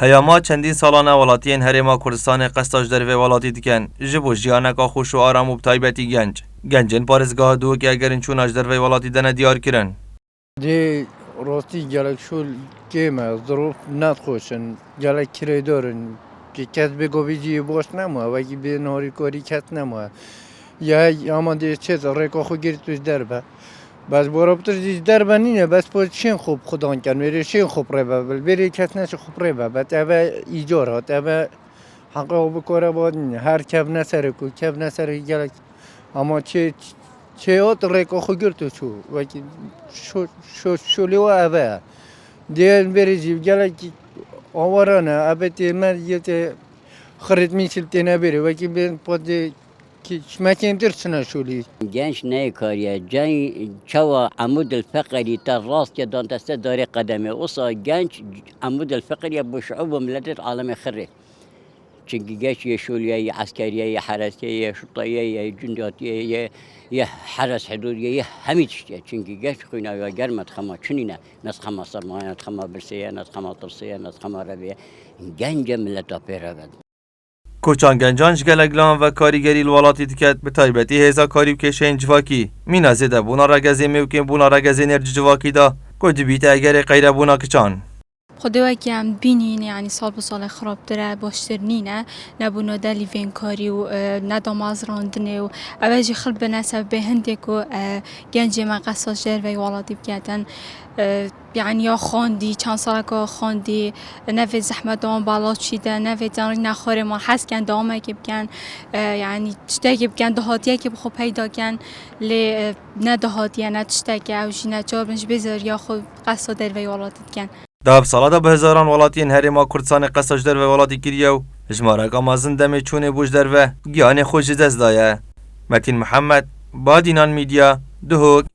هیاما چندین سالانه ولاتیان هرما کردستان قصاش در و ولاتی دکن جبو جیانکا خوش و آرام و بتایبتی گنجن پارزگاه دو که اگرین چوناش در و ولاتی دنه دیار کرن دی راستی گلک شول کیمه ظروف ندخوشن گلک کری دارن که کس بگو بیجی باش نموه و اگه به نهاری کاری کس نموه یا اما دی چیز ریکا خو گیری توش دربه بس برابطر دیش دربه نینه بس پا چین خوب خودان کن بری چین خوب ری بل بری کس نشه خوب ری بس اوه ایجار هات اوه حقا بکاره باید نینه هر کب نسره کو کب نسره گلک اما چه هات ریکا خو گیری توش و شولی و اوه دیگه بری جیب گلک آوارانه البته من یه خرید میشل تنه بری و که بین پاده که مکین درسنا شولی گنج نه کاریه جای چوا عمود الفقری تا راست که دان دسته داره قدمه اوسا گنج عمود الفقری بشعوب ملت عالم خره چنگی گنج یه شولیه یه عسکریه یه حرسیه یه شرطیه یه جنداتیه یه حرس حدودیه یه همه چیه چنگی گنج خوینا یا گرمت خما چنینه نس خما سرمایه نس خما برسیه نس خما ترسیه نس خما رویه گنج ملت پیره بد کوچان گنجانش گلگلان و کاریگری الولاتی دکت به تایبتی هزا کاری بکشین جواکی مینا زده بونا رگزی میوکین بونا رگزی نرج جواکی دا کد بیت اگر غیر بونا کچان خدای که هم بینین یعنی سال به سال خراب داره باشتر نینه نبونا دلی وین کاری و ندام از راندنه و اوجی خل به نسب به هنده که گنج من قصاص جر و والاتی بکردن یعنی یا خواندی چند سال که خواندی نوی زحمت دام بالا چیده نوی جان نخوره ما حس کن دامه که بکن یعنی چته که بکن دهاتیه که بخو پیدا کن لی نه دهاتیه نه چته که اوجی نه جار بنج بذار یا خود قصا در و والاتی بکن داب سالادا به هزاران ولاتیان هرما کردستان قصاش در و ولاتی کریه و اجمارا گامازن دمی چونه بوش در و گیان خوش دست دایه متین محمد بادینان میدیا دهوک